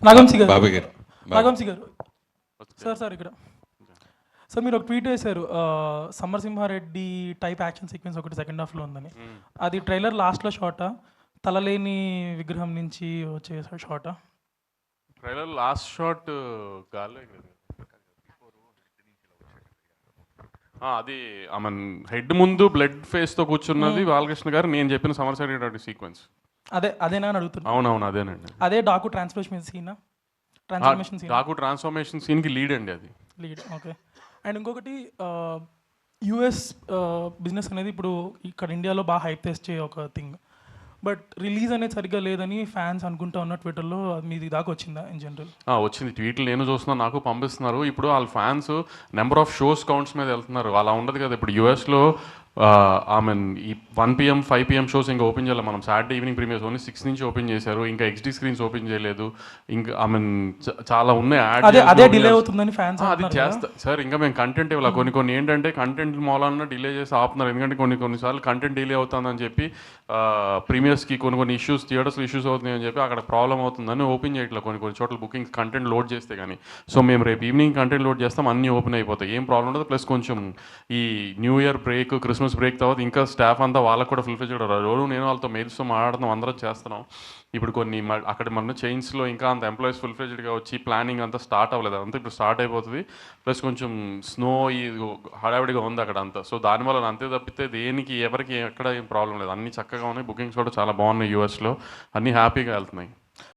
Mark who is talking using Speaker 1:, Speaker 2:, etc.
Speaker 1: నాగవంశీ గారు
Speaker 2: బాబాయ్ గారు
Speaker 1: నాగవంశీ గారు సార్ ఇక్కడ సార్ మీరు ఒక ట్వీట్ వేశారు సమరసింహారెడ్డి టైప్ యాక్షన్ సీక్వెన్స్ ఒకటి సెకండ్ హాఫ్లో ఉందని. అది ట్రైలర్ లాస్ట్లో షార్టా, తలలేని విగ్రహం నుంచి వచ్చే షార్టా?
Speaker 3: ట్రైలర్ లాస్ట్ షాట్ గాలే అది ఆమె హెడ్ ముందు బ్లడ్ ఫేస్తో కూర్చున్నది బాలకృష్ణ గారు. నేను చెప్పిన సమరసింహారెడ్డి సీక్వెన్స్
Speaker 1: అదేనా అని అడుగుతున్నా.
Speaker 3: అవునవును అదేనండి.
Speaker 1: అదే Daaku transformation scene
Speaker 3: Daaku transformation సీన్కి లీడ్ అండి అది.
Speaker 1: Lead okay. అండ్ ఇంకొకటి యుఎస్ బిజినెస్ అనేది ఇప్పుడు ఇక్కడ ఇండియాలో బాగా హైప్ తెచ్చే ఒక థింగ్. బట్ రిలీజ్ అనేది సరిగ్గా లేదని ఫ్యాన్స్ అనుకుంటా ఉన్న ట్విట్టర్లో. మీది దాకా వచ్చిందా ఇన్ జనరల్?
Speaker 3: వచ్చింది, ట్వీట్లు నేను చూస్తున్నాను, నాకు పంపిస్తున్నారు. ఇప్పుడు వాళ్ళ fans number of shows counts మీద వెళ్తున్నారు. అలా ఉండదు కదా. ఇప్పుడు యూఎస్లో ఈ 1 PM 5 PM షోస్ ఇంకా ఓపెన్ చేయాలి. మనం సాటర్డే ఈవినింగ్ ప్రీమియర్స్ ఓన్లీ 6 నుంచి ఓపెన్ చేశారు. ఇంకా XD స్క్రీన్స్ ఓపెన్ చేయలేదు. ఇంకా చాలా ఉన్నాయి.
Speaker 1: అదే డిలే అవుతుందని ఫ్యాన్స్
Speaker 3: అది చేస్తా సార్. ఇంకా మేము కంటెంట్ ఇవ్వాలి. కొన్ని ఏంటంటే కంటెంట్ మూలాన డిలే చేసి ఆపుతున్నారు. ఎందుకంటే కొన్నిసార్లు కంటెంట్ డిలే అవుతుందని చెప్పి ప్రీమియర్స్కి కొన్ని ఇష్యూస్, థియేటర్స్లో ఇష్యూస్ అవుతున్నాయి అని చెప్పి అక్కడ ప్రాబ్లం అవుతుందని ఓపెన్ చేయట్లేదు కొన్ని చోట్ల బుకింగ్స్ కంటెంట్ లోడ్ చేస్తే కానీ. సో మేము రేపు ఈవినింగ్ కంటెంట్ లోడ్ చేస్తాం, అన్నీ ఓపెన్ అయిపోతాయి, ఏం ప్రాబ్లం ఉండదు. ప్లస్ కొంచెం ఈ new year break, Christmas break తర్వాత ఇంకా స్టాఫ్ అంతా వాళ్ళకు కూడా ఫుల్ఫిల్ చేయడం. రోజు నేను వాళ్ళతో మెయిల్స్తో మాట్లాడుతున్నాం, అందరం చేస్తున్నాం. ఇప్పుడు కొన్ని అక్కడ మన చైన్స్లో ఇంకా అంత ఎంప్లాయీస్ ఫుల్ఫిల్డ్గా వచ్చి ప్లానింగ్ అంతా స్టార్ట్ అవ్వలేదు. అంతా ఇప్పుడు స్టార్ట్ అయిపోతుంది. ప్లస్ కొంచెం స్నో ఈ హడావిడిగా ఉంది అక్కడ అంతా. సో దానివల్ల అంతే తప్పితే దేనికి ఎవరికి ఎక్కడ ఏం ప్రాబ్లం లేదు. అన్నీ చక్కగా ఉన్నాయి. బుకింగ్స్ కూడా చాలా బాగున్నాయి యూఎస్లో. అన్నీ హ్యాపీగా వెళ్తున్నాయి.